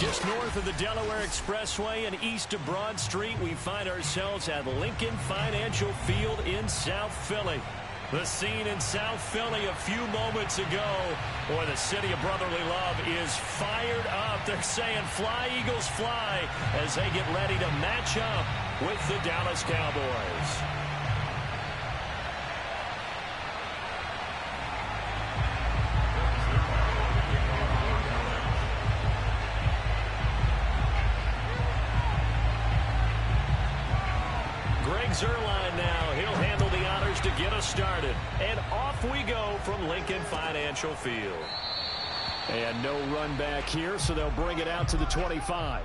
Just north of the Delaware Expressway and east of Broad Street, we find ourselves at Lincoln Financial Field in South Philly. The scene in South Philly a few moments ago where the city of brotherly love is fired up. They're saying fly, Eagles, fly as they get ready to match up with the Dallas Cowboys. Zuerlein now. He'll handle the honors to get us started. And off we go from Lincoln Financial Field. And no run back here, so they'll bring it out to the 25.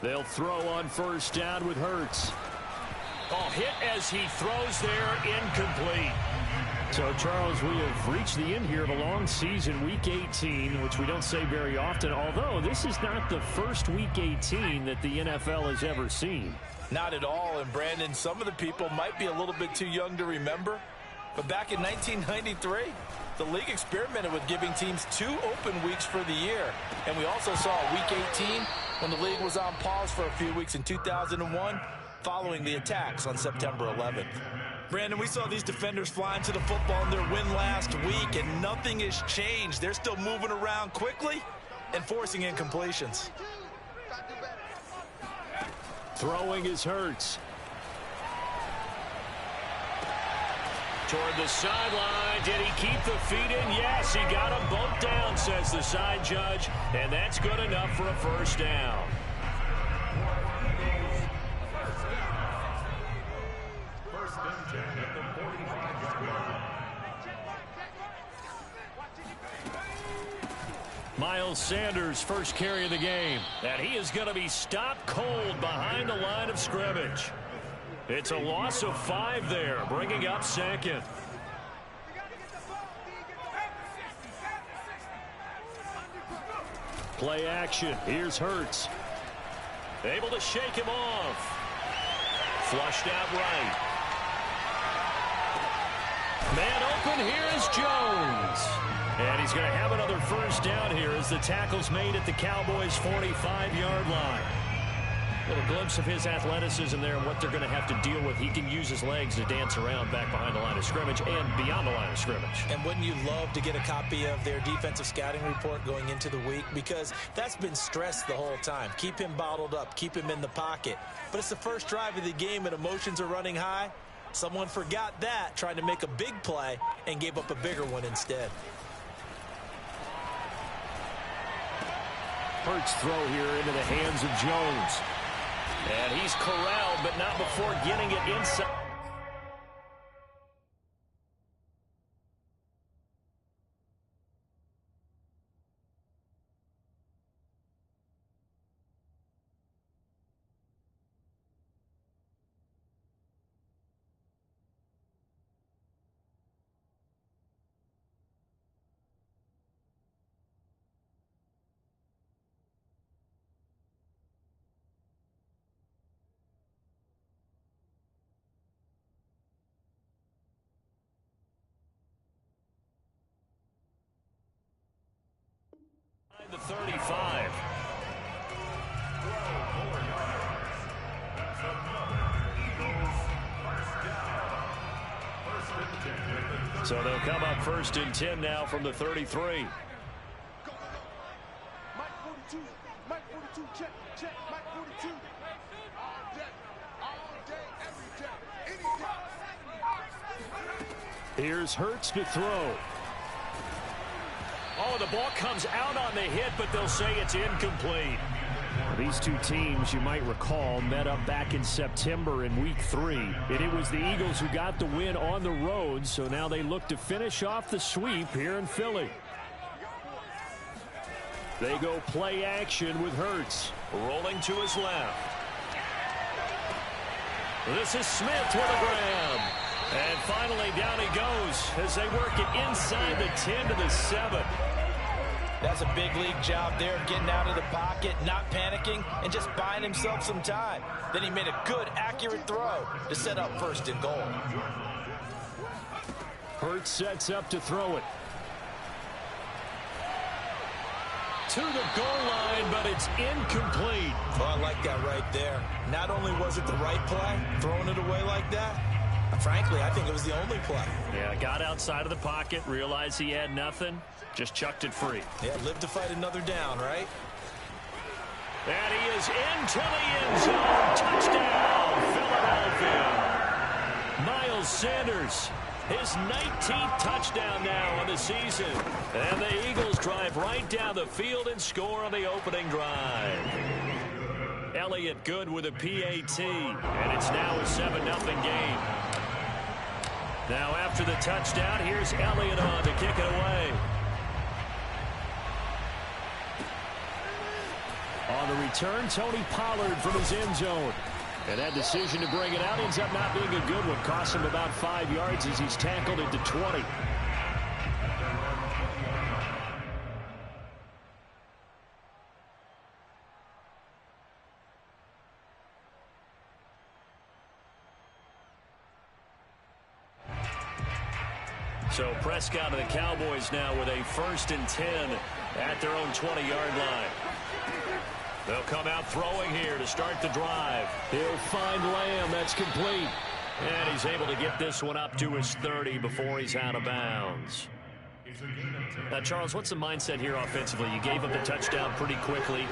They'll throw on first down with Hurts. Oh, hit as he throws there, incomplete. So, Charles, we have reached the end here of a long season, Week 18, which we don't say very often, although this is not the first Week 18 that the NFL has ever seen. Not at all, and Brandon, some of the people might be a little bit too young to remember, but back in 1993, the league experimented with giving teams 2 open weeks for the year, and we also saw Week 18 when the league was on pause for a few weeks in 2001 following the attacks on September 11th. Brandon, we saw these defenders flying to the football in their win last week, and nothing has changed. They're still moving around quickly and forcing incompletions. Throwing is Hurts. Toward the sideline. Did he keep the feet in? Yes, he got them both down, says the side judge. And that's good enough for a first down. Miles Sanders, first carry of the game. And he is going to be stopped cold behind the line of scrimmage. It's a loss of 5 there, bringing up second. Play action. Here's Hurts. Able to shake him off. Flushed out right. Man open. Here is Jones. And he's going to have another first down here as the tackle's made at the Cowboys' 45-yard line. Little glimpse of his athleticism there and what they're going to have to deal with. He can use his legs to dance around back behind the line of scrimmage and beyond the line of scrimmage. And wouldn't you love to get a copy of their defensive scouting report going into the week? Because that's been stressed the whole time. Keep him bottled up. Keep him in the pocket. But it's the first drive of the game and emotions are running high. Someone forgot that, trying to make a big play, and gave up a bigger one instead. Hurts throw here into the hands of Jones. And he's corralled, but not before getting it inside. The 35. So they'll come up first and 10 now from the 33. Mike 42, check, Mike 42. All day, every day, any day. Here's Hurts to throw. Oh, the ball comes out on the hit, but they'll say it's incomplete. These two teams, you might recall, met up back in September in Week 3. And it was the Eagles who got the win on the road, so now they look to finish off the sweep here in Philly. They go play action with Hurts. Rolling to his left. This is Smith with a grab. And finally down he goes as they work it inside the 10 to the 7. That's a big league job there, getting out of the pocket, not panicking, and just buying himself some time. Then he made a good, accurate throw to set up 1st and goal. Hurts sets up to throw it. To the goal line, but it's incomplete. Oh, I like that right there. Not only was it the right play, throwing it away like that, frankly, I think it was the only play. Yeah, got outside of the pocket, realized he had nothing, just chucked it free. Yeah, live to fight another down, right? And he is into the end zone. Touchdown, Philadelphia. Miles Sanders, his 19th touchdown now on the season. And the Eagles drive right down the field and score on the opening drive. Elliott good with a PAT, and it's now a 7-0 game. Now after the touchdown, here's Elliott on to kick it away. On the return, Tony Pollard from his end zone. And that decision to bring it out ends up not being a good one. Costs him about 5 yards as he's tackled into 20. So Prescott and the Cowboys now with a 1st and 10 at their own 20-yard line. They'll come out throwing here to start the drive. He'll find Lamb. That's complete. And he's able to get this one up to his 30 before he's out of bounds. Now, Charles, what's the mindset here offensively? You gave up the touchdown pretty quickly.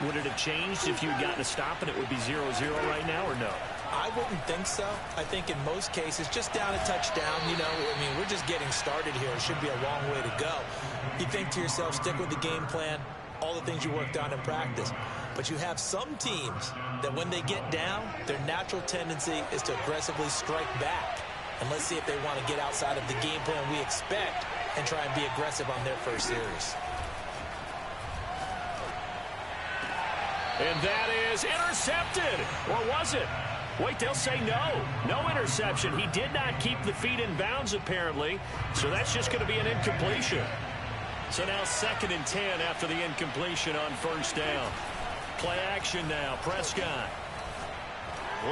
Would it have changed if you had gotten a stop and it would be 0-0 right now, or no? I wouldn't think so. I think in most cases, just down a touchdown, you know, I mean, we're just getting started here. It should be a long way to go. You think to yourself, stick with the game plan, all the things you worked on in practice. But you have some teams that when they get down, their natural tendency is to aggressively strike back. And let's see if they want to get outside of the game plan we expect and try and be aggressive on their first series. And that is intercepted. Or was it? Wait, they'll say no. No interception. He did not keep the feet in bounds, apparently. So that's just going to be an incompletion. So now 2nd and 10 after the incompletion on 1st down. Play action now. Prescott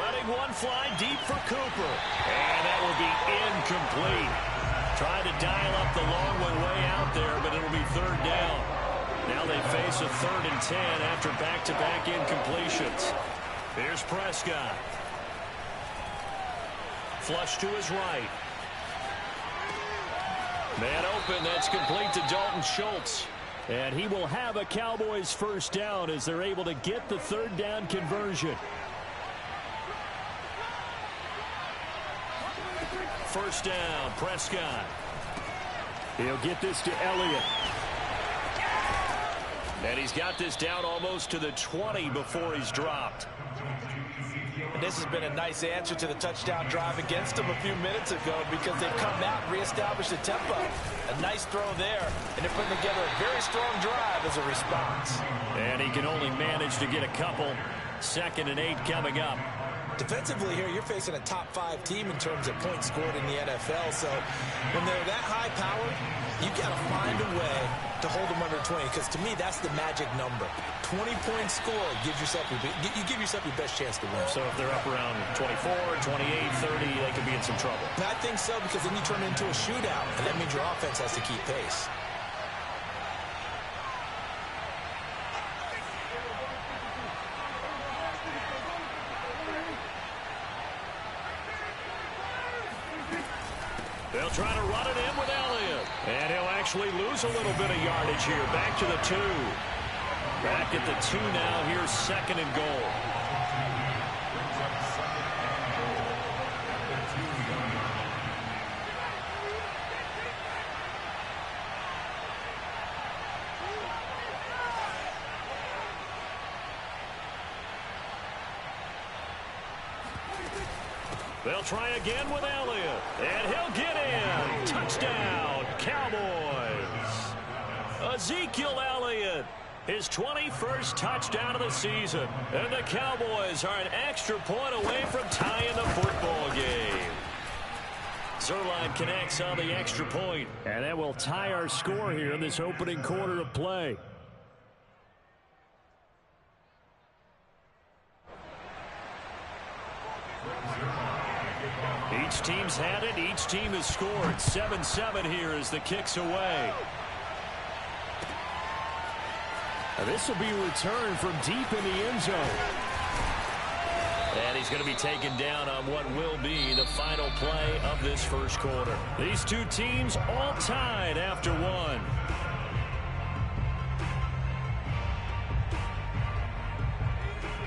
letting one fly deep for Cooper. And that will be incomplete. Trying to dial up the long one way out there, but it'll be 3rd down. Now they face a 3rd and 10 after back-to-back incompletions. Here's Prescott. Flush to his right. Man open, that's complete to Dalton Schultz. And he will have a Cowboys 1st down as they're able to get the 3rd down conversion. 1st down, Prescott. He'll get this to Elliott. And he's got this down almost to the 20 before he's dropped. And this has been a nice answer to the touchdown drive against them a few minutes ago because they've come out and reestablished the tempo. A nice throw there, and they're putting together a very strong drive as a response. And he can only manage to get a couple. 2nd and 8 coming up. Defensively here, you're facing a top 5 team in terms of points scored in the NFL. So when they're that high powered, you got to find a way to hold them under 20, because to me, that's the magic number. 20 points scored gives yourself you give yourself your best chance to win. So if they're up around 24, 28, 30, they could be in some trouble. I think so, because then you turn it into a shootout, and that means your offense has to keep pace. They'll try to run it in with Elliott. And he'll actually lose a little bit of yardage here. Back to the 2. Back at the 2 now. Here's 2nd and goal. They'll try again with Elliott, and he'll get in. Touchdown, Cowboys. Ezekiel Elliott, his 21st touchdown of the season. And the Cowboys are an extra point away from tying the football game. Zuerlein connects on the extra point, and that will tie our score here in this opening quarter of play. Each team's had it. Each team has scored. 7-7 here as the kick's away. Now this will be a return from deep in the end zone. And he's going to be taken down on what will be the final play of this first quarter. These two teams all tied after one.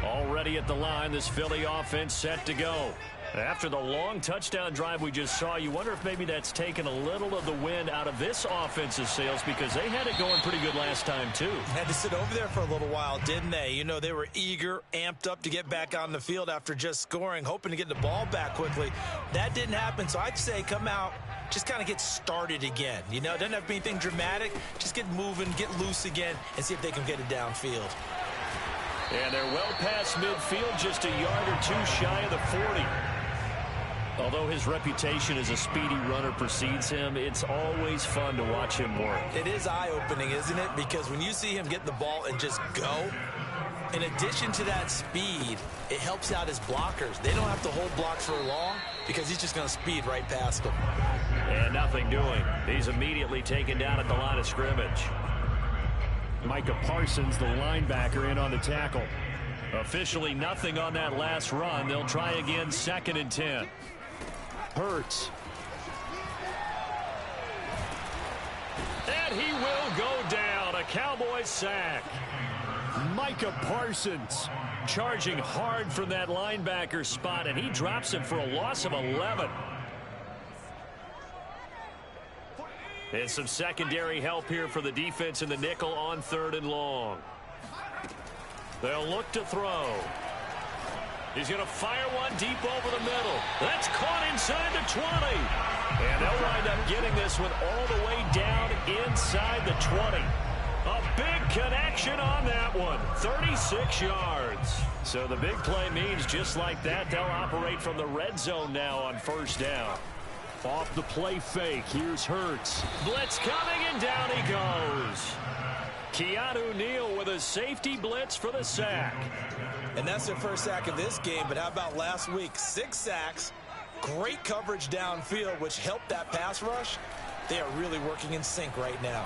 Already at the line, this Philly offense set to go. After the long touchdown drive we just saw, you wonder if maybe that's taken a little of the wind out of this offensive sails, because they had it going pretty good last time too. Had to sit over there for a little while, didn't they? You know, they were eager, amped up to get back on the field after just scoring, hoping to get the ball back quickly. That didn't happen, so I'd say come out, just kind of get started again. You know, it doesn't have to be anything dramatic. Just get moving, get loose again, and see if they can get it downfield. And they're well past midfield, just a yard or two shy of the 40. Although his reputation as a speedy runner precedes him, it's always fun to watch him work. It is eye-opening, isn't it? Because when you see him get the ball and just go, in addition to that speed, it helps out his blockers. They don't have to hold blocks for long because he's just going to speed right past them. And nothing doing. He's immediately taken down at the line of scrimmage. Micah Parsons, the linebacker, in on the tackle. Officially nothing on that last run. They'll try again, 2nd and 10. Hurts. And he will go down. A Cowboys sack. Micah Parsons charging hard from that linebacker spot, and he drops him for a loss of 11. And some secondary help here for the defense in the nickel on 3rd and long. They'll look to throw. He's going to fire one deep over the middle. That's caught inside the 20. And they'll wind up getting this one all the way down inside the 20. A big connection on that one. 36 yards. So the big play means just like that, they'll operate from the red zone now on 1st down. Off the play fake, here's Hurts. Blitz coming, and down he goes. Keanu Neal with a safety blitz for the sack. And that's their first sack of this game, but how about last week? 6 sacks, great coverage downfield, which helped that pass rush. They are really working in sync right now.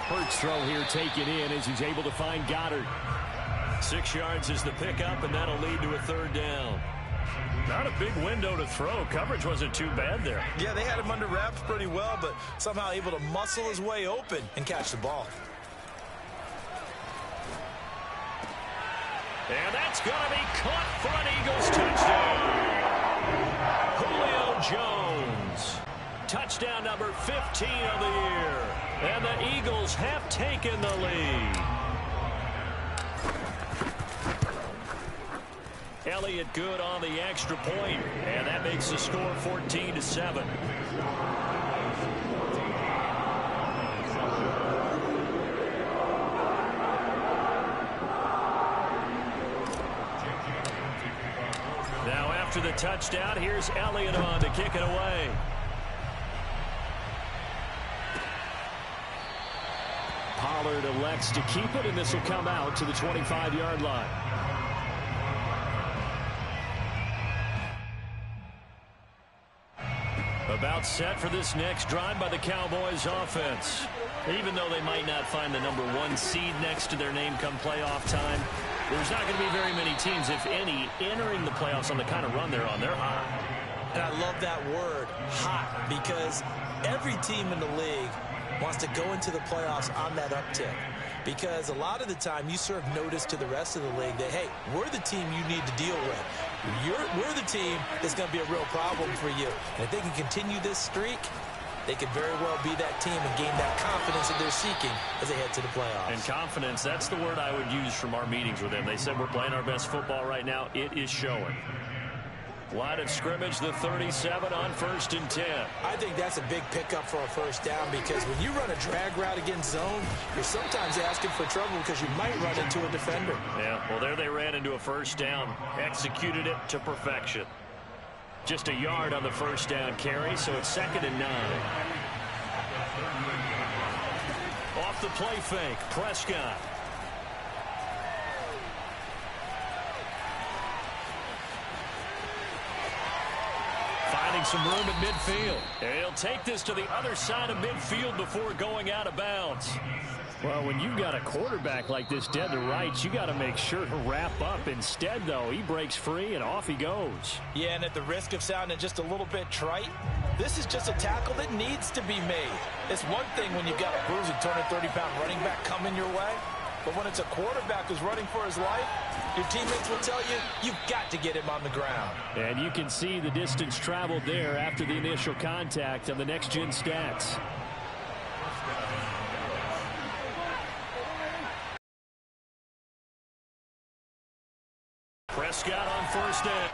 Hurts throw here taken in as he's able to find Goddard. 6 yards is the pickup, and that'll lead to a 3rd down. Not a big window to throw. Coverage wasn't too bad there. Yeah, they had him under wraps pretty well, but somehow able to muscle his way open and catch the ball. And that's going to be caught for an Eagles touchdown. Julio Jones. Touchdown number 15 of the year. And the Eagles have taken the lead. Elliott good on the extra point, and that makes the score 14-7. Now after the touchdown, here's Elliott on to kick it away. Pollard elects to keep it, and this will come out to the 25-yard line. About set for this next drive by the Cowboys offense. Even though they might not find the number 1 seed next to their name come playoff time, there's not going to be very many teams, if any, entering the playoffs on the kind of run they're on. They're hot. And I love that word, hot, because every team in the league wants to go into the playoffs on that uptick. Because a lot of the time you serve notice to the rest of the league that, hey, we're the team you need to deal with. We're the team that's going to be a real problem for you. And if they can continue this streak, they could very well be that team and gain that confidence that they're seeking as they head to the playoffs. And confidence, that's the word I would use from our meetings with them. They said we're playing our best football right now. It is showing. Line of scrimmage, the 37 on 1st and 10. I think that's a big pickup for a first down because when you run a drag route against zone, you're sometimes asking for trouble because you might run into a defender. Yeah, well, there they ran into a first down. Executed it to perfection. Just a yard on the first down carry, so it's 2nd and 9. Off the play fake, Prescott. Finding some room at midfield. And he'll take this to the other side of midfield before going out of bounds. Well, when you've got a quarterback like this dead to rights, you got to make sure to wrap up. Instead, though, he breaks free and off he goes. Yeah, and at the risk of sounding just a little bit trite, this is just a tackle that needs to be made. It's one thing when you've got a bruising 230-pound running back coming your way, but when it's a quarterback who's running for his life, your teammates will tell you, you've got to get him on the ground. And you can see the distance traveled there after the initial contact on the next-gen stats. Prescott on 1st down.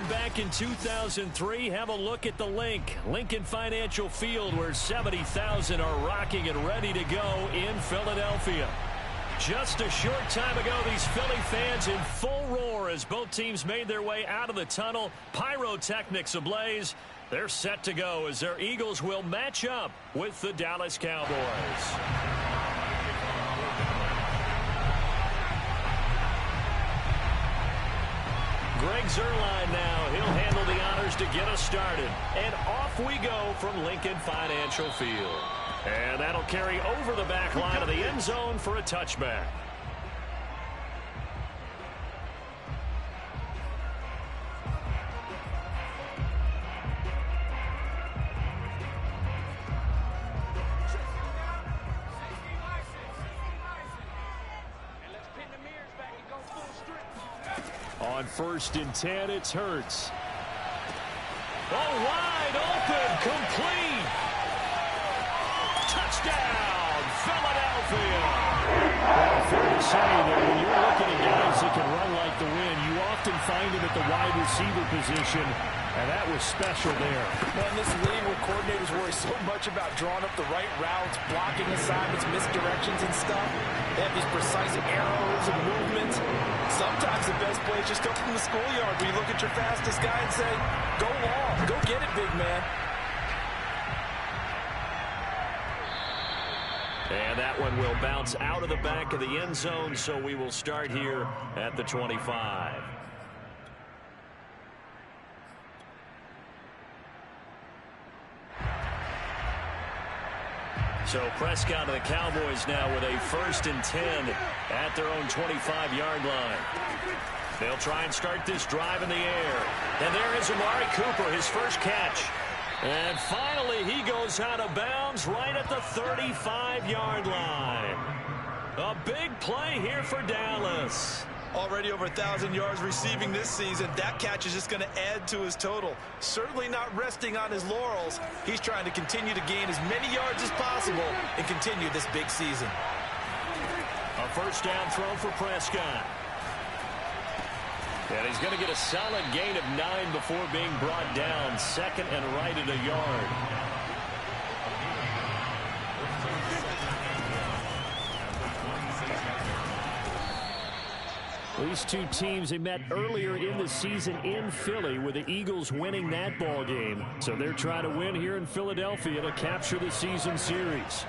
Back in 2003, have a look at the Lincoln Financial Field, where 70,000 are rocking and ready to go in Philadelphia. Just a short time ago, these Philly fans in full roar as both teams made their way out of the tunnel. Pyrotechnics ablaze. They're set to go as their Eagles will match up with the Dallas Cowboys. Greg Zuerlein now. He'll handle the honors to get us started. And off we go from Lincoln Financial Field. And that'll carry over the back line of the end zone for a touchback. On 1st and 10, it's Hurts. Oh, wide open, complete. Touchdown, Philadelphia. Well, fair to say that when you're looking at guys that can run like the wind, you often find them at the wide receiver position, and that was special there. Man, this league where coordinators worry so much about drawing up the right routes, blocking assignments, misdirections and stuff. They have these precise arrows and movements. Sometimes the best plays just come from the schoolyard where you look at your fastest guy and say, go long, go get it, big man. And that one will bounce out of the back of the end zone, so we will start here at the 25. So Prescott and the Cowboys now with a 1st and 10 at their own 25-yard line. They'll try and start this drive in the air. And there is Amari Cooper, his first catch. And finally, he goes out of bounds right at the 35-yard line. A big play here for Dallas. Already over 1,000 yards receiving this season. That catch is just going to add to his total. Certainly not resting on his laurels. He's trying to continue to gain as many yards as possible and continue this big season. A first down throw for Prescott. And he's going to get a solid gain of 9 before being brought down. 2nd and right at a yard. These two teams, they met earlier in the season in Philly with the Eagles winning that ball game. So they're trying to win here in Philadelphia to capture the season series.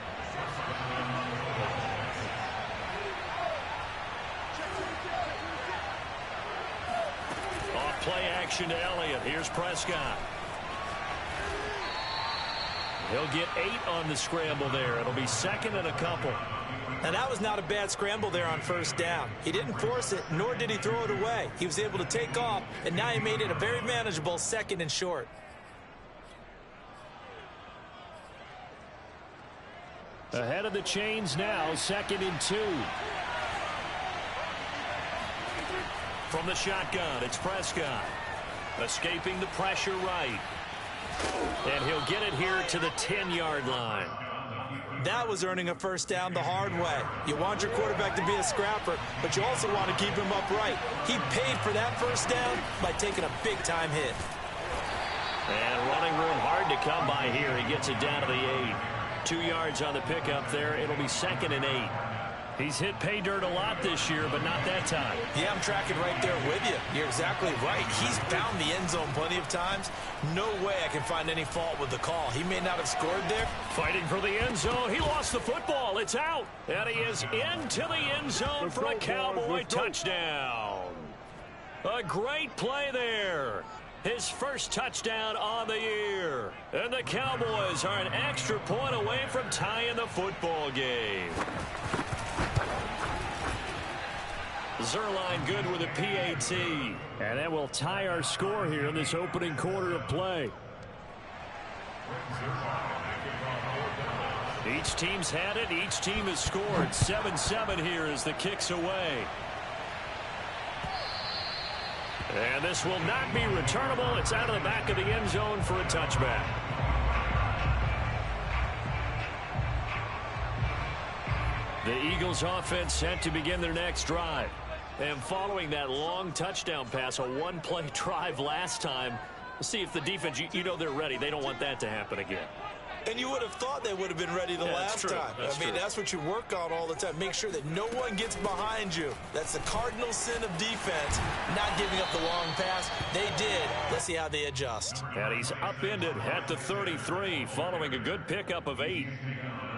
Off play action to Elliott. Here's Prescott. He'll get 8 on the scramble there. It'll be 2nd and a couple. And that was not a bad scramble there on 1st down. He didn't force it, nor did he throw it away. He was able to take off, and now he made it a very manageable 2nd and short. Ahead of the chains now, 2nd and 2. From the shotgun, it's Prescott. Escaping the pressure right. And he'll get it here to the 10-yard line. That was earning a 1st down the hard way. You want your quarterback to be a scrapper, but you also want to keep him upright. He paid for that 1st down by taking a big-time hit. And running room hard to come by here. He gets it down to the 8. 2 yards on the pickup there. It'll be 2nd and 8. He's hit pay dirt a lot this year, but not that time. Yeah, I'm tracking right there with you. You're exactly right. He's found the end zone plenty of times. No way I can find any fault with the call. He may not have scored there. Fighting for the end zone. He lost the football. It's out. And he is into the end zone for a Cowboy touchdown. A great play there. His first touchdown on the year. And the Cowboys are an extra point away from tying the football game. Zerline good with a PAT. And that will tie our score here in this opening quarter of play. Each team's had it. Each team has scored. 7-7 here as the kick's away. And this will not be returnable. It's out of the back of the end zone for a touchback. The Eagles offense set to begin their next drive. And following that long touchdown pass, a one-play drive last time, let's see if the defense, you know they're ready. They don't want that to happen again. And you would have thought they would have been ready the last time. I mean, that's what you work on all the time. Make sure that no one gets behind you. That's the cardinal sin of defense, not giving up the long pass. They did. Let's see how they adjust. And he's upended at the 33 following a good pickup of 8.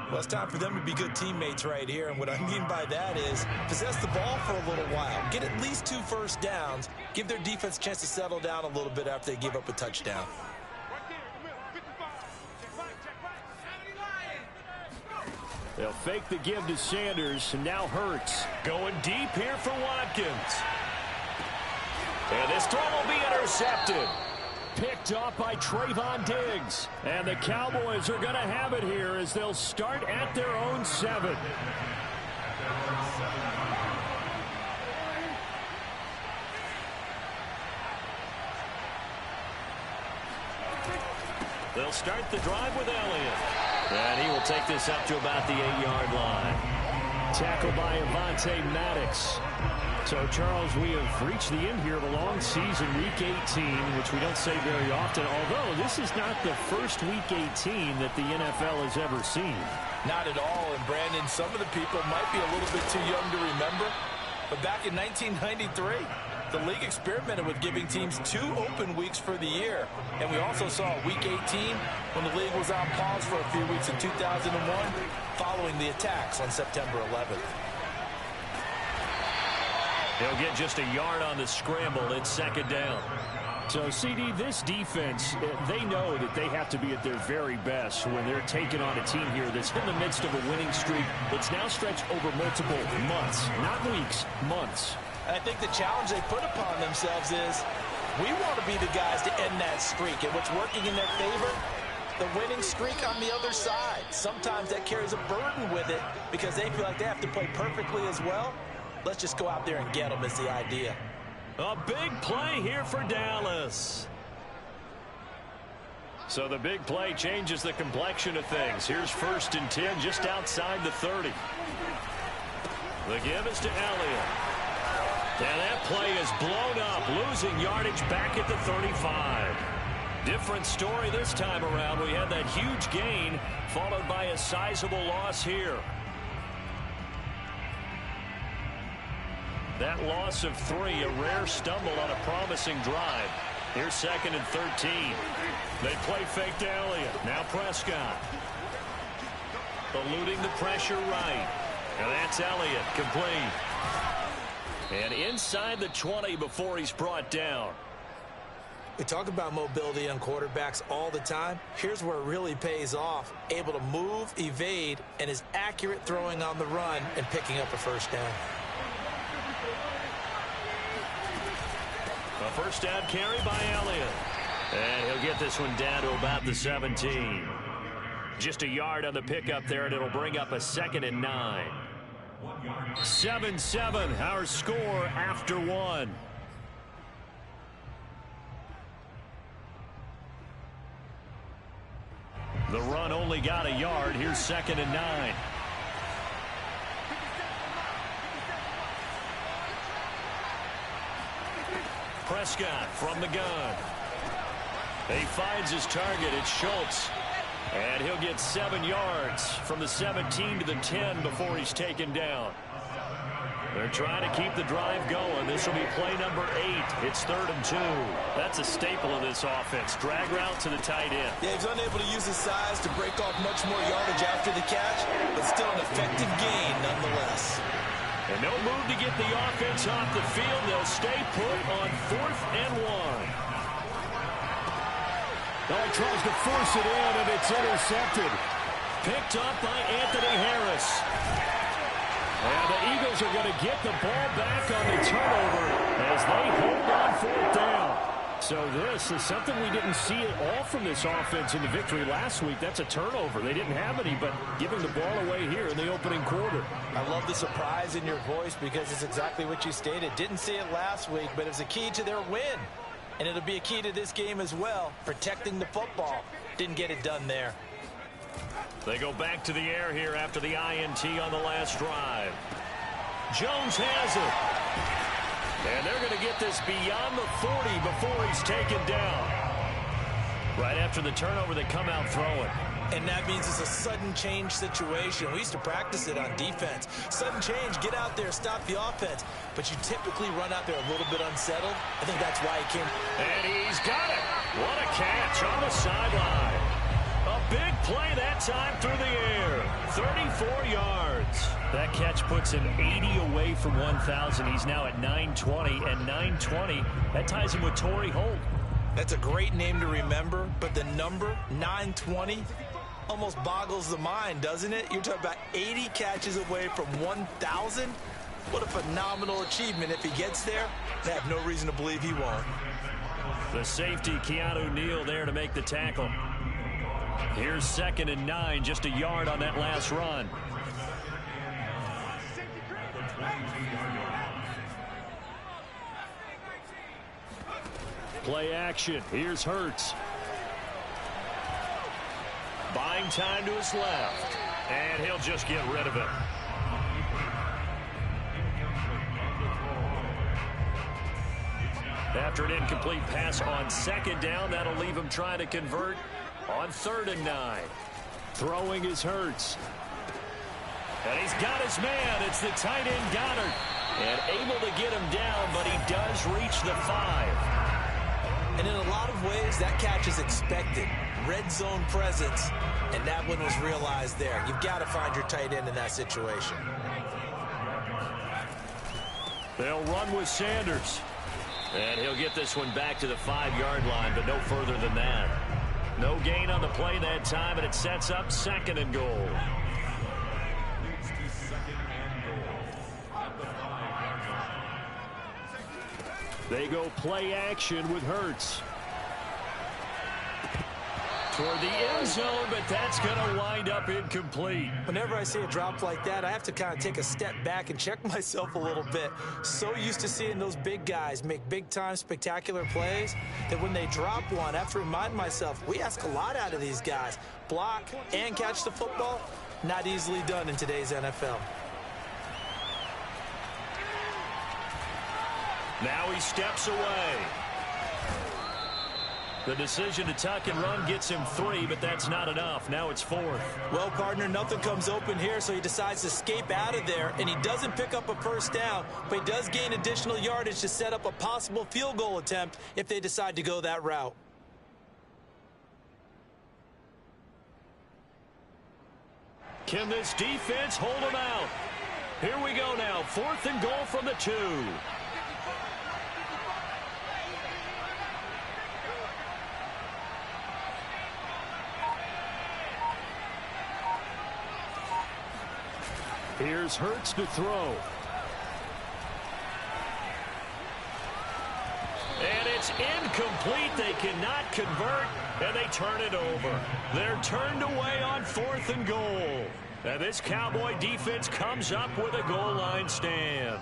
Well, it's time for them to be good teammates right here. And what I mean by that is possess the ball for a little while. Get at least 2 first downs. Give their defense a chance to settle down a little bit after they give up a touchdown. They'll fake the give to Sanders, and now Hurts. Going deep here for Watkins. And this throw will be intercepted. Picked off by Trayvon Diggs. And the Cowboys are going to have it here as they'll start at their own 7. They'll start the drive with Elliott. And he will take this up to about the 8-yard line. Tackled by Avonte Maddox. So, Charles, we have reached the end here of a long season, Week 18, which we don't say very often, although this is not the first Week 18 that the NFL has ever seen. Not at all, and Brandon, some of the people might be a little bit too young to remember, but back in 1993, the league experimented with giving teams 2 open weeks for the year, and we also saw Week 18 when the league was on pause for a few weeks in 2001 following the attacks on September 11th. They'll get just a yard on the scramble. It's 2nd down. So, CD, this defense, they know that they have to be at their very best when they're taking on a team here that's in the midst of a winning streak that's now stretched over multiple months, not weeks, months. And I think the challenge they put upon themselves is we want to be the guys to end that streak. And what's working in their favor? The winning streak on the other side. Sometimes that carries a burden with it because they feel like they have to play perfectly as well. Let's just go out there and get them is the idea. A big play here for Dallas. So the big play changes the complexion of things. Here's 1st and 10 just outside the 30. The give is to Elliott. And that play is blown up, losing yardage back at the 35. Different story this time around. We had that huge gain followed by a sizable loss here. That loss of 3, a rare stumble on a promising drive. Here's 2nd and 13. They play fake to Elliott. Now Prescott. Eluding the pressure right. And that's Elliott, complete. And inside the 20 before he's brought down. We talk about mobility on quarterbacks all the time. Here's where it really pays off. Able to move, evade, and is accurate throwing on the run and picking up a 1st down. A 1st down carry by Elliott. And he'll get this one down to about the 17. Just a yard on the pickup there, and it'll bring up a 2nd and 9. 7-7, our score after 1. The run only got a yard. Here's 2nd and 9. Prescott from the gun. He finds his target. It's Schultz. And he'll get 7 yards from the 17 to the 10 before he's taken down. They're trying to keep the drive going. This will be play number 8. It's 3rd and 2. That's a staple of this offense. Drag route to the tight end. Yeah, he's unable to use his size to break off much more yardage after the catch, but still an effective gain nonetheless. And no move to get the offense off the field. They'll stay put on 4th and 1. Oh, he tries to force it in, and it's intercepted. Picked up by Anthony Harris. And the Eagles are going to get the ball back on the turnover as they hold on 4th down. So this is something we didn't see at all from this offense in the victory last week. That's a turnover. They didn't have any, but giving the ball away here in the opening quarter. I love the surprise in your voice because it's exactly what you stated. Didn't see it last week, but it was a key to their win. And it'll be a key to this game as well, protecting the football. Didn't get it done there. They go back to the air here after the INT on the last drive. Jones has it. And they're going to get this beyond the 40 before he's taken down. Right after the turnover, they come out throwing. And that means it's a sudden change situation. We used to practice it on defense. Sudden change, get out there, stop the offense. But you typically run out there a little bit unsettled. I think that's why he came. And he's got it. What a catch on the sideline. A big play that time through the air. 34 yards. That catch puts him 80 away from 1,000. He's now at 920, and 920, that ties him with Torrey Holt. That's a great name to remember, but the number, 920, almost boggles the mind, doesn't it? You're talking about 80 catches away from 1,000. What a phenomenal achievement. If he gets there, they have no reason to believe he won't. The safety, Keanu Neal, there to make the tackle. Here's 2nd and 9, just a yard on that last run. Play action. Here's Hurts. Buying time to his left. And he'll just get rid of it. After an incomplete pass on 2nd down, that'll leave him trying to convert on 3rd and 9. Throwing is Hurts. And he's got his man. It's the tight end Goddard. And able to get him down, but he does reach the 5. And in a lot of ways, that catch is expected. Red zone presence, and that one was realized there. You've got to find your tight end in that situation. They'll run with Sanders. And he'll get this one back to the 5-yard line, but no further than that. No gain on the play that time, and it sets up 2nd and goal. They go play action with Hurts. Toward the end zone, but that's going to wind up incomplete. Whenever I see a drop like that, I have to kind of take a step back and check myself a little bit. So used to seeing those big guys make big-time spectacular plays that when they drop one, I have to remind myself, we ask a lot out of these guys. Block and catch the football, not easily done in today's NFL. Now he steps away. The decision to tuck and run gets him 3, but that's not enough. Now it's 4th. Well, partner, nothing comes open here, so he decides to escape out of there, and he doesn't pick up a 1st down, but he does gain additional yardage to set up a possible field goal attempt if they decide to go that route. Can this defense hold him out? Here we go now. 4th and goal from the 2. Here's Hurts to throw. And it's incomplete. They cannot convert, and they turn it over. They're turned away on 4th and goal. And this Cowboy defense comes up with a goal line stand.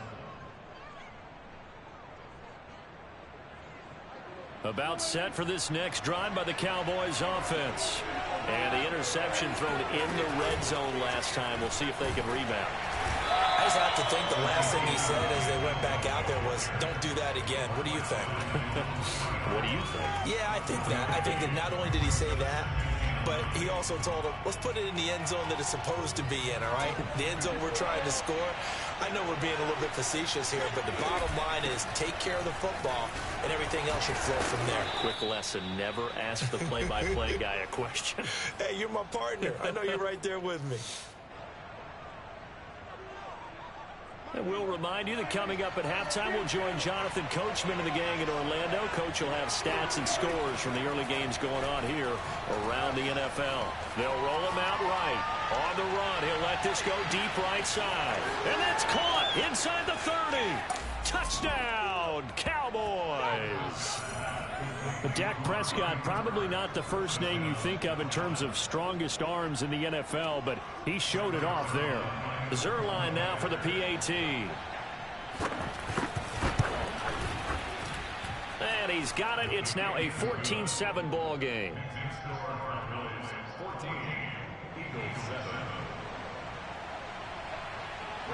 About set for this next drive by the Cowboys offense. And the interception thrown in the red zone last time. We'll see if they can rebound. I just have to think the last thing he said as they went back out there was, don't do that again. What do you think? What do you think? Yeah, I think that. I think that not only did he say that, but he also told him, let's put it in the end zone that it's supposed to be in, all right? The end zone we're trying to score. I know we're being a little bit facetious here, but the bottom line is take care of the football, and everything else should flow from there. Quick lesson, never ask the play-by-play guy a question. Hey, you're my partner. I know you're right there with me. And we'll remind you that coming up at halftime, we'll join Jonathan Coachman and the gang in Orlando. Coach will have stats and scores from the early games going on here around the NFL. They'll roll him out right. On the run, he'll let this go deep right side. And that's caught inside the 30. Touchdown, Cowboys. Dak Prescott, probably not the first name you think of in terms of strongest arms in the NFL, but he showed it off there. Zuerlein now for the PAT. And he's got it. It's now a 14-7 ball game.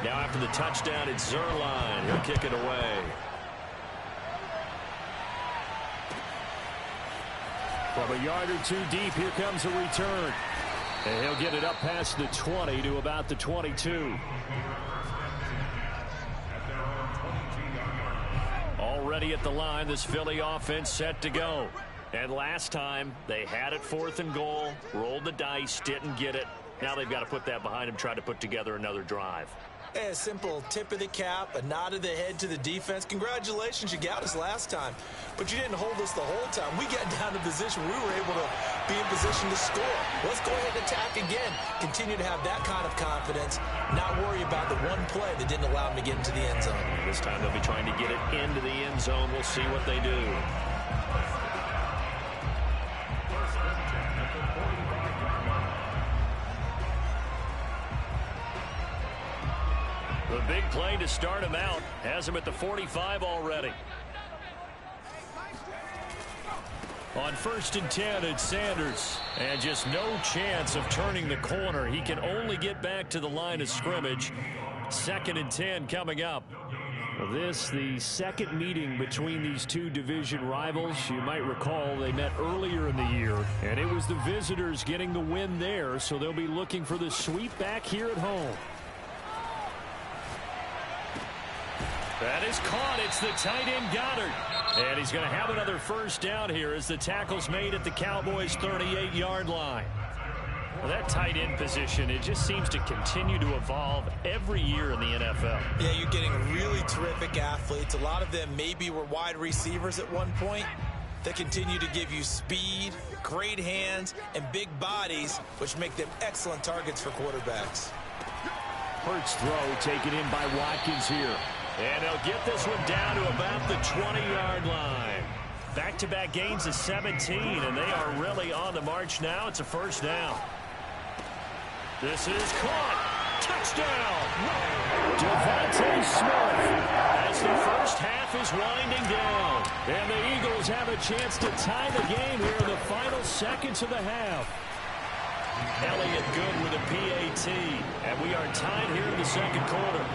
Now after the touchdown, it's Zuerlein. He'll kick it away. From a yard or two deep, here comes a return. And he'll get it up past the 20 to about the 22. Already at the line, this Philly offense set to go. And last time, they had it 4th and goal, rolled the dice, didn't get it. Now they've got to put that behind them, try to put together another drive. A simple tip of the cap, a nod of the head to the defense. Congratulations, you got us last time. But you didn't hold us the whole time. We got down to position we were able to be in position to score. Let's go ahead and attack again. Continue to have that kind of confidence, not worry about the one play that didn't allow them to get into the end zone. This time they'll be trying to get it into the end zone. We'll see what they do. The big play to start him out has him at the 45 already. On 1st and 10, it's Sanders. And just no chance of turning the corner. He can only get back to the line of scrimmage. 2nd and 10 coming up. This, the second meeting between these two division rivals. You might recall they met earlier in the year, and it was the visitors getting the win there, so they'll be looking for the sweep back here at home. That is caught. It's the tight end Goddard. And he's going to have another first down here as the tackle's made at the Cowboys' 38-yard line. Well, that tight end position, it just seems to continue to evolve every year in the NFL. Yeah, you're getting really terrific athletes. A lot of them maybe were wide receivers at one point. They continue to give you speed, great hands, and big bodies, which make them excellent targets for quarterbacks. Hurts throw taken in by Watkins here. And they'll get this one down to about the 20-yard line. Back-to-back gains of 17, and they are really on the march now. It's a first down. This is caught. Touchdown. Devontae Smith as the first half is winding down. And the Eagles have a chance to tie the game here in the final seconds of the half. Elliott good with a PAT, and we are tied here in the second quarter.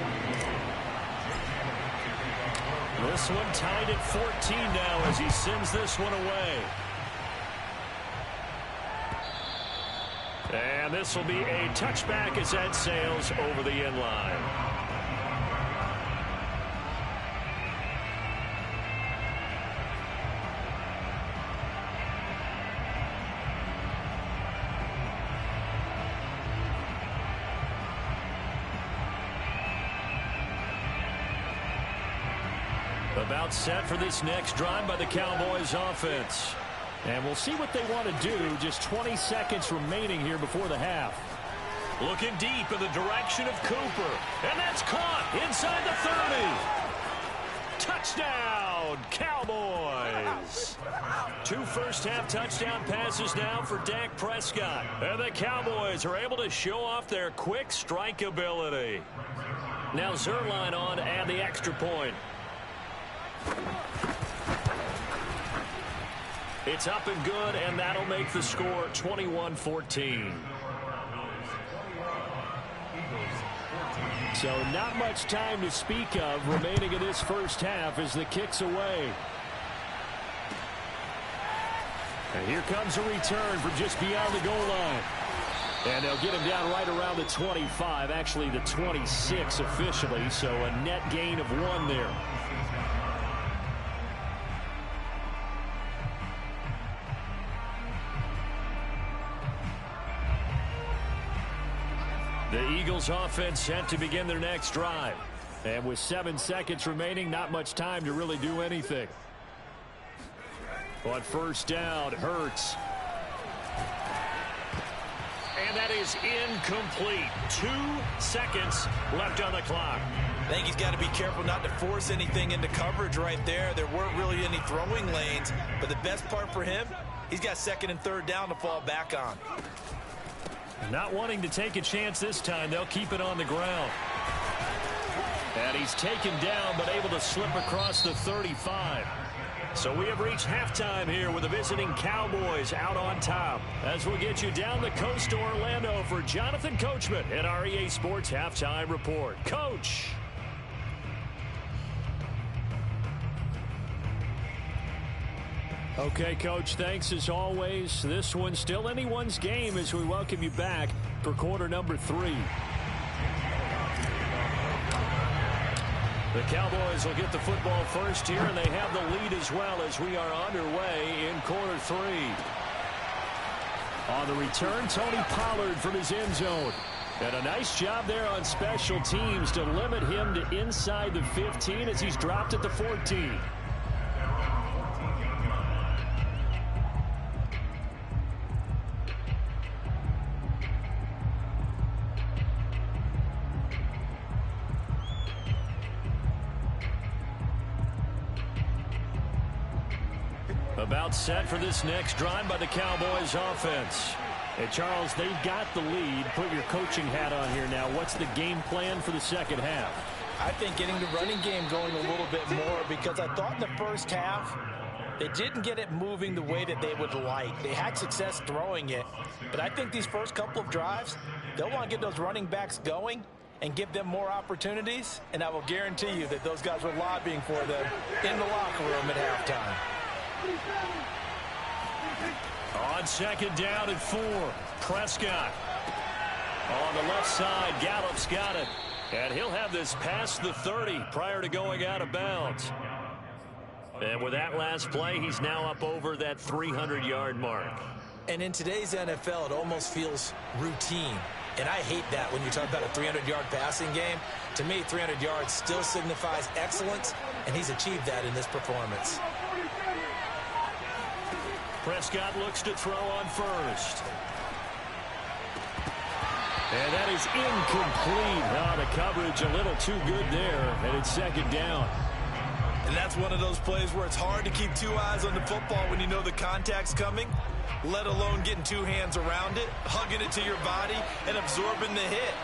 This one tied at 14 now as he sends this one away. And this will be a touchback as that sails over the end line. About set for this next drive by the Cowboys offense. And we'll see what they want to do. Just 20 seconds remaining here before the half. Looking deep in the direction of Cooper. And that's caught inside the 30. Touchdown, Cowboys. 2 first-half touchdown passes now for Dak Prescott. And the Cowboys are able to show off their quick strike ability. Now Zuerlein on to add the extra point. It's up and good, and that'll make the score 21-14. So not much time to speak of remaining in this first half as the kick's away. And here comes a return from just beyond the goal line. And they'll get him down right around the 25, actually the 26 officially, so a net gain of 1 there. The Eagles offense set to begin their next drive. And with 7 seconds remaining, not much time to really do anything. On first down, Hurts. And that is incomplete. 2 seconds left on the clock. I think he's got to be careful not to force anything into coverage right there. There weren't really any throwing lanes. But the best part for him, he's got 2nd and 3rd down to fall back on. Not wanting to take a chance this time, they'll keep it on the ground. And he's taken down, but able to slip across the 35. So we have reached halftime here with the visiting Cowboys out on top. As we'll get you down the coast to Orlando for Jonathan Coachman at our EA Sports Halftime Report. Coach. Okay, Coach, thanks as always. This one's still anyone's game as we welcome you back for quarter number 3. The Cowboys will get the football first here, and they have the lead as well as we are underway in quarter 3. On the return, Tony Pollard from his end zone. And a nice job there on special teams to limit him to inside the 15 as he's dropped at the 14. About set for this next drive by the Cowboys offense. Hey, Charles, they've got the lead. Put your coaching hat on here now. What's the game plan for the second half? I think getting the running game going a little bit more, because I thought in the first half they didn't get it moving the way that they would like. They had success throwing it, but I think these first couple of drives, they'll want to get those running backs going and give them more opportunities, and I will guarantee you that those guys were lobbying for them in the locker room at halftime. On second down and 4, Prescott. On the left side, Gallup's got it. And he'll have this past the 30 prior to going out of bounds. And with that last play, he's now up over that 300-yard mark. And in today's NFL, it almost feels routine. And I hate that when you talk about a 300-yard passing game. To me, 300 yards still signifies excellence, and he's achieved that in this performance. Prescott looks to throw on first. And that is incomplete. Oh, the coverage a little too good there, and it's second down. And that's one of those plays where it's hard to keep two eyes on the football when you know the contact's coming, let alone getting two hands around it, hugging it to your body, and absorbing the hit,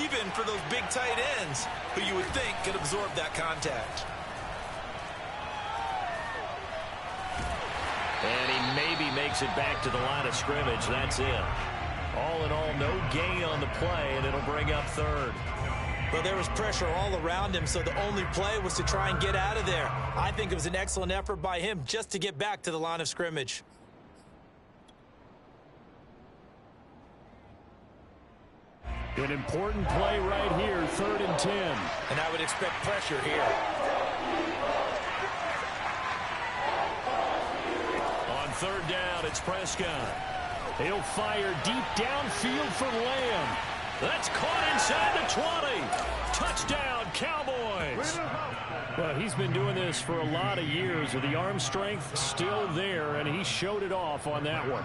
even for those big tight ends who you would think could absorb that contact. And he maybe makes it back to the line of scrimmage. That's it. All in all, no gain on the play, and it'll bring up third. Well, there was pressure all around him, so the only play was to try and get out of there. I think it was an excellent effort by him just to get back to the line of scrimmage. An important play right here, 3rd and 10. And I would expect pressure here. On 3rd down, it's Prescott. He'll fire deep downfield for Lamb. That's caught inside the 20. Touchdown, Cowboys. Well, he's been doing this for a lot of years with the arm strength still there, and he showed it off on that one.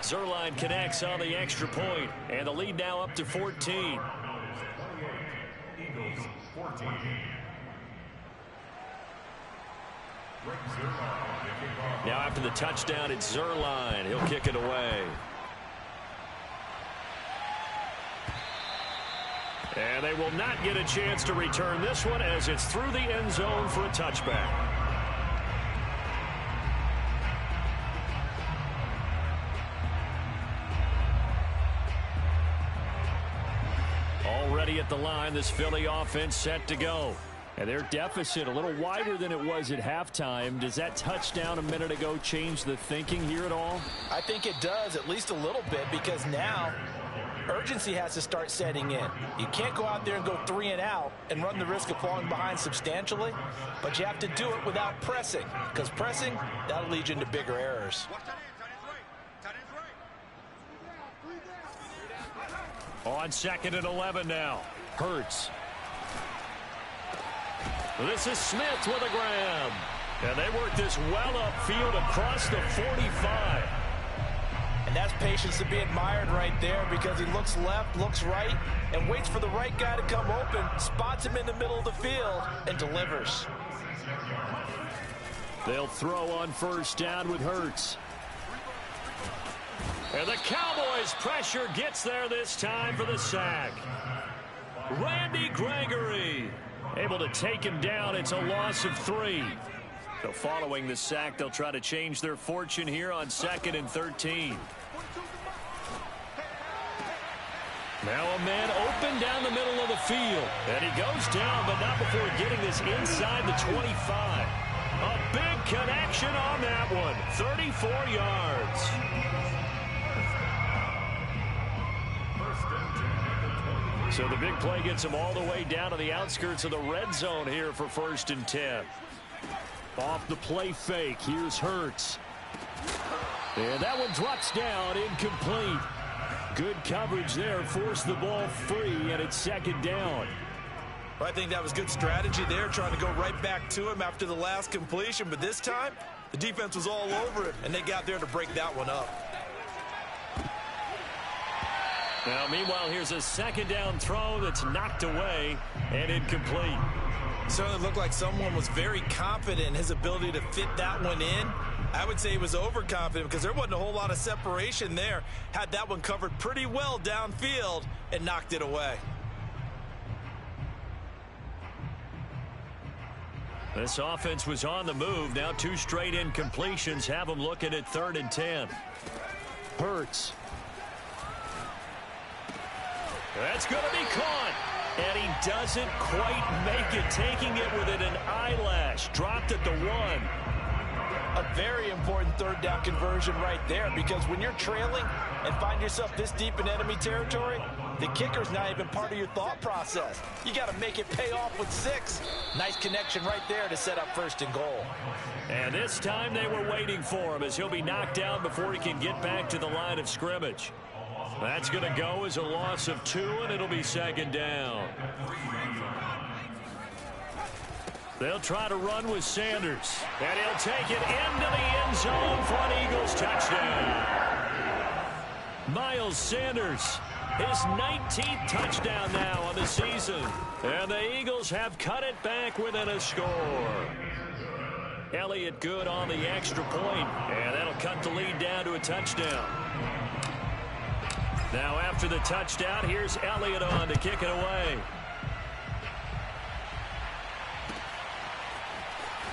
Zuerlein connects on the extra point, and the lead now up to 14. Now after the touchdown, it's Zuerlein. He'll kick it away. And they will not get a chance to return this one as it's through the end zone for a touchback. Already at the line, this Philly offense set to go. And their deficit a little wider than it was at halftime. Does that touchdown a minute ago change the thinking here at all? I think it does, at least a little bit, because now urgency has to start setting in. You can't go out there and go 3 and out and run the risk of falling behind substantially, but you have to do it without pressing, because pressing, that'll lead you into bigger errors. On 2nd and 11 now. Hurts. This is Smith with a grab. And they work this well upfield across the 45. And that's patience to be admired right there, because he looks left, looks right, and waits for the right guy to come open, spots him in the middle of the field, and delivers. They'll throw on 1st down with Hurts. And the Cowboys' pressure gets there this time for the sack. Randy Gregory able to take him down. It's a loss of 3. So following the sack, they'll try to change their fortune here on 2nd and 13. Now a man open down the middle of the field. And he goes down, but not before getting this inside the 25. A big connection on that one. 34 yards. So the big play gets him all the way down to the outskirts of the red zone here for 1st and 10. Off the play fake, here's Hurts. And that one drops down, incomplete. Good coverage there, forced the ball free, and it's 2nd down. Well, I think that was good strategy there, trying to go right back to him after the last completion. But this time, the defense was all over it, and they got there to break that one up. Now, meanwhile, here's a 2nd down throw that's knocked away and incomplete. Certainly looked like someone was very confident in his ability to fit that one in. I would say he was overconfident because there wasn't a whole lot of separation there. Had that one covered pretty well downfield and knocked it away. This offense was on the move. Now 2 straight incompletions have them looking at 3rd and 10. Hurts. That's going to be caught. And he doesn't quite make it, taking it within an eyelash. Dropped at the 1. A very important 3rd down conversion right there, because when you're trailing and find yourself this deep in enemy territory, the kicker's not even part of your thought process. You got to make it pay off with 6. Nice connection right there to set up 1st and goal. And this time they were waiting for him, as he'll be knocked down before he can get back to the line of scrimmage. That's going to go as a loss of 2, and it'll be 2nd down. They'll try to run with Sanders, and he'll take it into the end zone for an Eagles touchdown. Miles Sanders, his 19th touchdown now on the season, and the Eagles have cut it back within a score. Elliott good on the extra point, and that'll cut the lead down to a touchdown. Now after the touchdown, here's Elliott on to kick it away.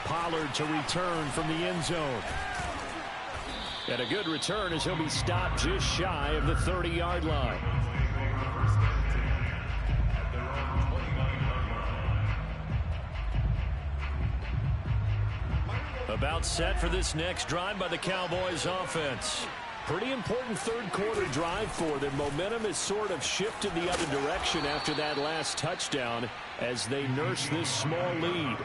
Pollard to return from the end zone. And a good return as he'll be stopped just shy of the 30-yard line. About set for this next drive by the Cowboys offense. Pretty important 3rd quarter drive for them. Momentum has sort of shifted the other direction after that last touchdown as they nurse this small lead.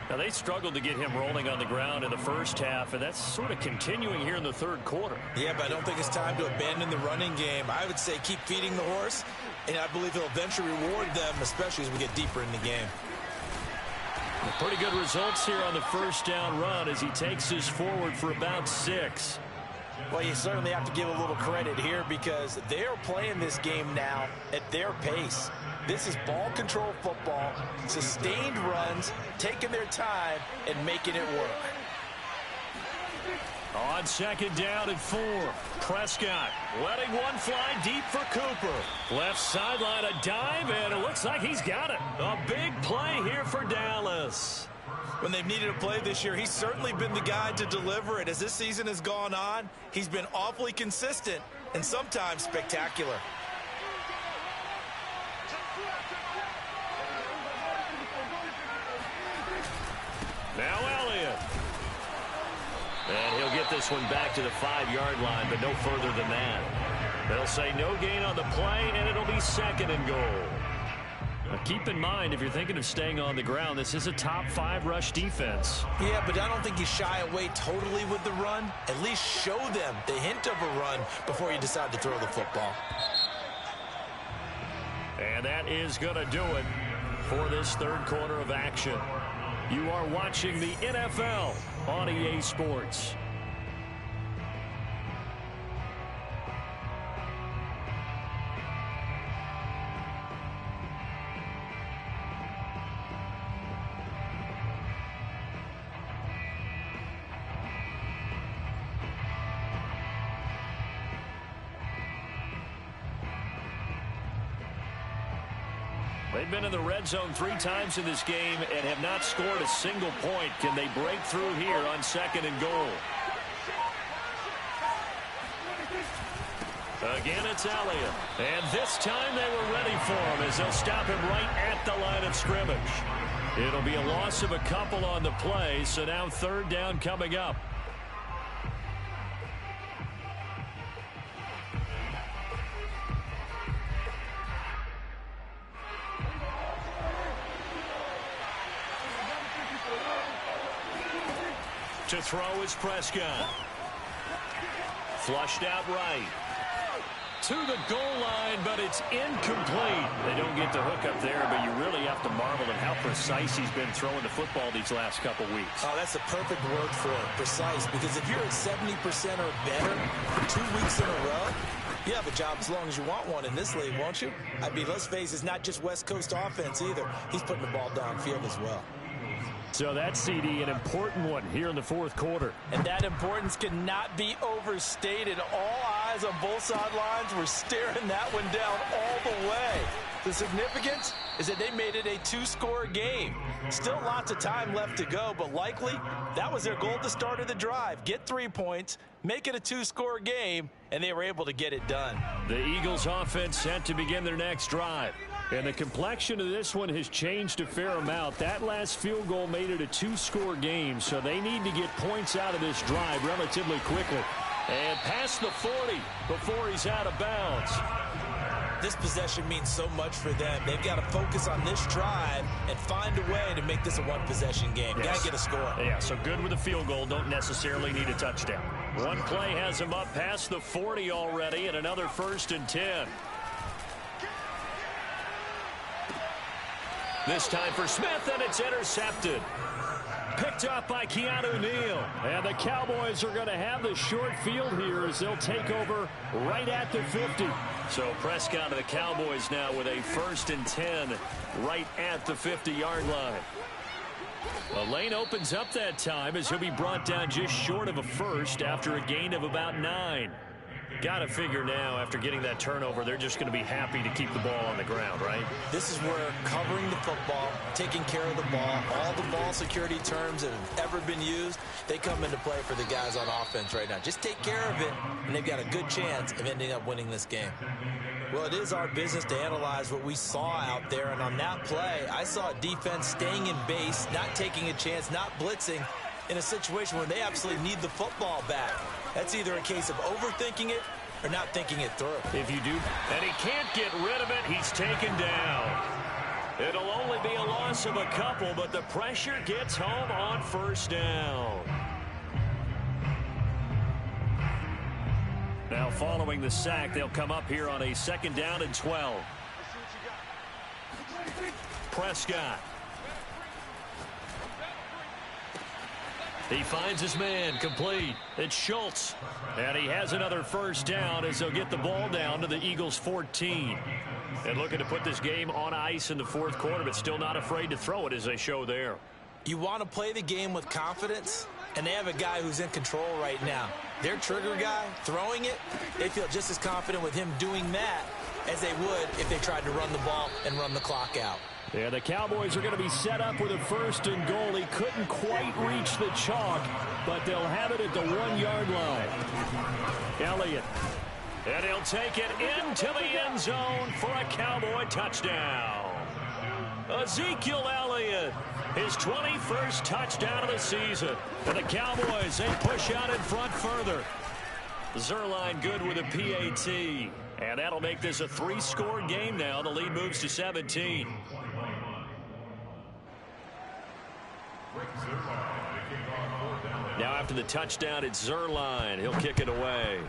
Now, they struggled to get him rolling on the ground in the first half, and that's sort of continuing here in the 3rd quarter. Yeah, but I don't think it's time to abandon the running game. I would say keep feeding the horse, and I believe he'll eventually reward them, especially as we get deeper in the game. Pretty good results here on the 1st down run as he takes us forward for about 6. Well, you certainly have to give a little credit here because they're playing this game now at their pace. This is ball control football, sustained runs, taking their time and making it work. On 2nd down and 4, Prescott letting one fly deep for Cooper. Left sideline, a dive, and it looks like he's got it. A big play here for Dallas. When they've needed a play this year, he's certainly been the guy to deliver it. As this season has gone on, he's been awfully consistent and sometimes spectacular. Now Elliott. And he'll get this one back to the 5-yard line, but no further than that. They'll say no gain on the play, and it'll be 2nd and goal. Now keep in mind, if you're thinking of staying on the ground, this is a top 5 rush defense. Yeah, but I don't think you shy away totally with the run. At least show them the hint of a run before you decide to throw the football. And that is going to do it for this 3rd quarter of action. You are watching the NFL on EA Sports. They've been in the red zone 3 times in this game and have not scored a single point. Can they break through here on 2nd and goal? Again, it's Elliott. And this time they were ready for him as they'll stop him right at the line of scrimmage. It'll be a loss of a couple on the play, so now 3rd down coming up. To throw is Prescott. Flushed out right. To the goal line, but it's incomplete. They don't get the hook up there, but you really have to marvel at how precise he's been throwing the football these last couple weeks. Oh, that's a perfect word for it, precise, because if you're at 70% or better for 2 weeks in a row, you have have a job as long as you want one in this league, won't you? I mean, let's face it, it's not just West Coast offense either. He's putting the ball downfield as well. So that's CD, an important one here in the fourth quarter. And that importance cannot be overstated. All eyes on both sidelines were staring that one down all the way. The significance is that they made it a two-score game. Still lots of time left to go, but likely that was their goal at the start of the drive. Get 3 points, make it a two-score game, and they were able to get it done. The Eagles offense set to begin their next drive. And the complexion of this one has changed a fair amount. That last field goal made it a two-score game, so they need to get points out of this drive relatively quickly. And past the 40 before he's out of bounds. This possession means so much for them. They've got to focus on this drive and find a way to make this a one-possession game. Yes. Got to get a score. Yeah, so good with a field goal. Don't necessarily need a touchdown. One play has him up past the 40 already, and another 1st and 10. This time for Smith, and it's intercepted. Picked up by Keanu Neal. And the Cowboys are going to have the short field here as they'll take over right at the 50. So Prescott of the Cowboys now with a 1st and 10 right at the 50-yard line. Well, Lane opens up that time as he'll be brought down just short of a first after a gain of about 9. Got to figure now, after getting that turnover, they're just going to be happy to keep the ball on the ground, right? This is where covering the football, taking care of the ball, all the ball security terms that have ever been used, they come into play for the guys on offense right now. Just take care of it, and they've got a good chance of ending up winning this game. Well, it is our business to analyze what we saw out there, and on that play, I saw a defense staying in base, not taking a chance, not blitzing, in a situation where they absolutely need the football back. That's either a case of overthinking it or not thinking it through. If you do, and he can't get rid of it, he's taken down. It'll only be a loss of a couple, but the pressure gets home on 1st down. Now following the sack, they'll come up here on a 2nd down and 12. Prescott. He finds his man, complete. It's Schultz. And he has another 1st down as they'll get the ball down to the Eagles' 14. And looking to put this game on ice in the 4th quarter, but still not afraid to throw it as they show there. You want to play the game with confidence, and they have a guy who's in control right now. Their trigger guy, throwing it, they feel just as confident with him doing that as they would if they tried to run the ball and run the clock out. Yeah, the Cowboys are going to be set up with a 1st and goal. He couldn't quite reach the chalk, but they'll have it at the 1-yard line. Elliott. And he'll take it into the end zone for a Cowboy touchdown. Ezekiel Elliott, his 21st touchdown of the season. And the Cowboys, they push out in front further. Zuerlein good with a PAT. And that'll make this a 3-score game now. The lead moves to 17. Now after the touchdown, it's Zuerlein. He'll kick it away.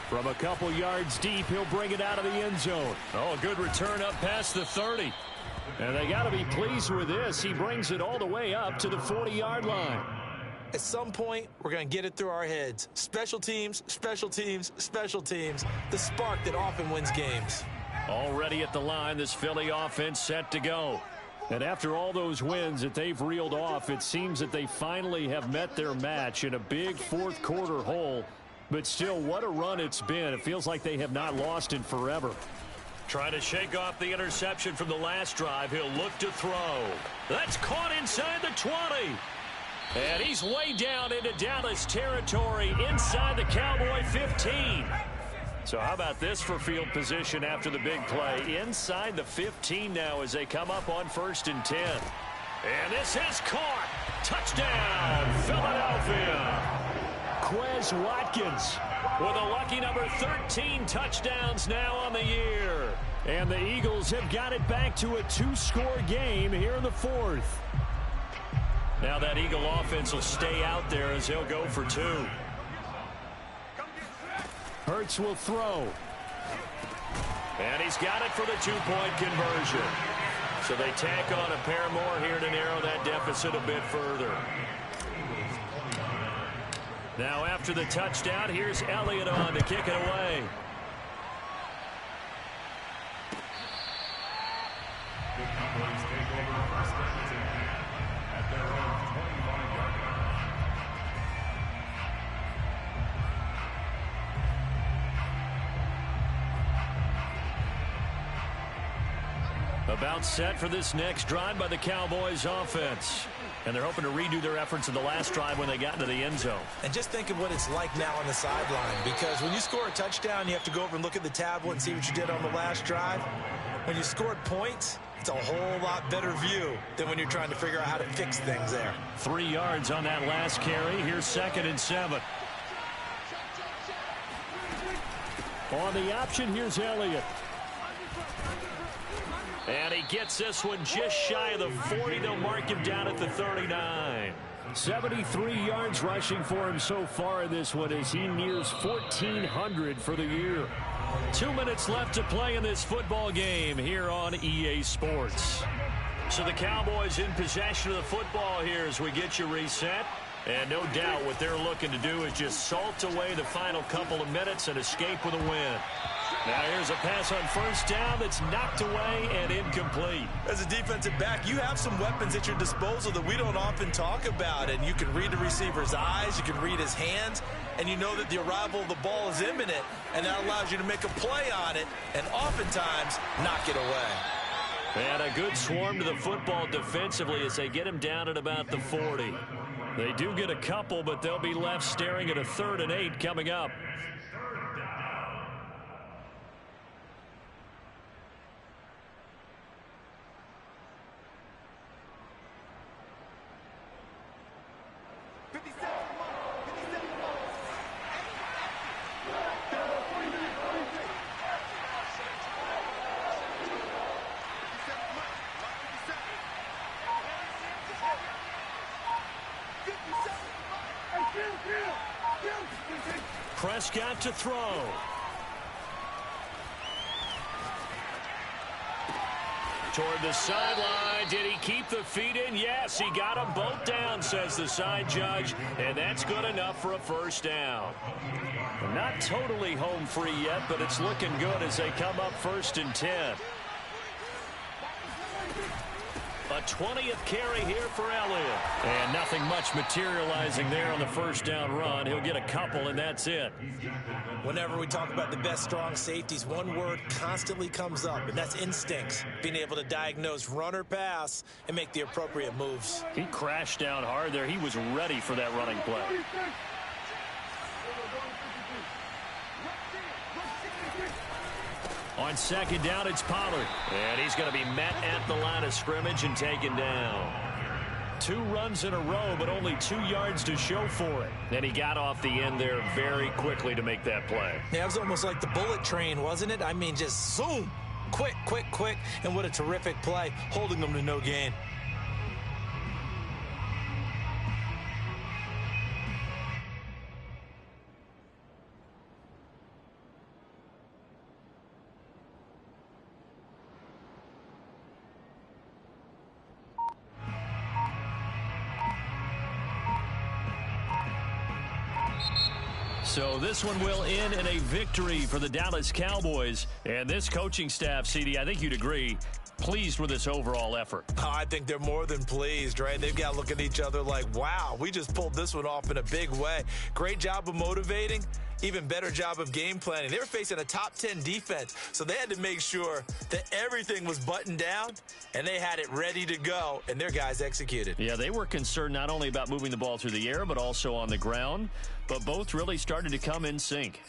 From a couple yards deep, he'll bring it out of the end zone. Oh, a good return up past the 30. And they got to be pleased with this. He brings it all the way up to the 40-yard line. At some point, we're going to get it through our heads. Special teams, special teams, special teams. The spark that often wins games. Already at the line, this Philly offense set to go. And after all those wins that they've reeled off, it seems that they finally have met their match in a big 4th quarter hole. But still, what a run it's been. It feels like they have not lost in forever. Trying to shake off the interception from the last drive. He'll look to throw. That's caught inside the 20. And he's way down into Dallas territory inside the Cowboy 15. So how about this for field position after the big play? Inside the 15 now as they come up on 1st and 10. And this is caught. Touchdown, Philadelphia. Quez Watkins with a lucky number 13 touchdowns now on the year. And the Eagles have got it back to a 2-score game here in the 4th. Now that Eagle offense will stay out there as they'll go for 2. Hurts will throw. And he's got it for the 2-point conversion. So they tack on a pair more here to narrow that deficit a bit further. Now after the touchdown, here's Elliott on to kick it away. The Cowboys take over first down at their own 25-yard line. About set for this next drive by the Cowboys offense. And they're hoping to redo their efforts in the last drive when they got into the end zone. And just think of what it's like now on the sideline, because when you score a touchdown, you have to go over and look at the tablet and see what you did on the last drive. When you scored points, it's a whole lot better view than when you're trying to figure out how to fix things there. 3 yards on that last carry. Here's 2nd and 7. On the option, here's Elliott. And he gets this one just shy of the 40. They'll mark him down at the 39. 73 yards rushing for him so far in this one as he nears 1,400 for the year. 2 minutes left to play in this football game here on EA Sports. So the Cowboys in possession of the football here as we get you reset. And no doubt what they're looking to do is just salt away the final couple of minutes and escape with a win. Now here's a pass on first down that's knocked away and incomplete. As a defensive back, you have some weapons at your disposal that we don't often talk about. And you can read the receiver's eyes, you can read his hands, and you know that the arrival of the ball is imminent. And that allows you to make a play on it and oftentimes knock it away. And a good swarm to the football defensively as they get him down at about the 40. They do get a couple, but they'll be left staring at a 3rd and 8 coming up. Prescott to throw. Toward the sideline. Did he keep the feet in? Yes, he got them both down, says the side judge. And that's good enough for a first down. Not totally home free yet, but it's looking good as they come up 1st and 10. A 20th carry here for Elliott. And nothing much materializing there on the first down run. He'll get a couple, and that's it. Whenever we talk about the best strong safeties, one word constantly comes up, and that's instincts. Being able to diagnose run or pass and make the appropriate moves. He crashed down hard there. He was ready for that running play. On 2nd down, it's Pollard. And he's going to be met at the line of scrimmage and taken down. 2 runs in a row, but only 2 yards to show for it. And he got off the end there very quickly to make that play. Yeah, it was almost like the bullet train, wasn't it? I mean, just zoom. Quick, quick, quick. And what a terrific play, holding them to no gain. So this one will end in a victory for the Dallas Cowboys. And this coaching staff, CD, I think you'd agree, pleased with this overall effort. Oh, I think they're more than pleased, right? They've got to look at each other like, wow, we just pulled this one off in a big way. Great job of motivating. Even better job of game planning. They were facing a top 10 defense, so they had to make sure that everything was buttoned down, and they had it ready to go, and their guys executed. Yeah, they were concerned not only about moving the ball through the air, but also on the ground, but both really started to come in sync.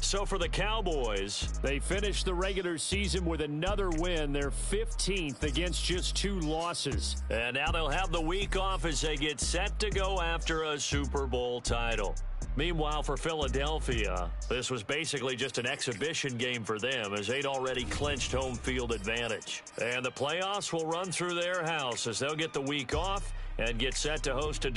So for the Cowboys, they finished the regular season with another win, their 15th against just 2 losses. And now they'll have the week off as they get set to go after a Super Bowl title. Meanwhile, for Philadelphia, this was basically just an exhibition game for them as they'd already clinched home field advantage. And the playoffs will run through their house as they'll get the week off and get set to host a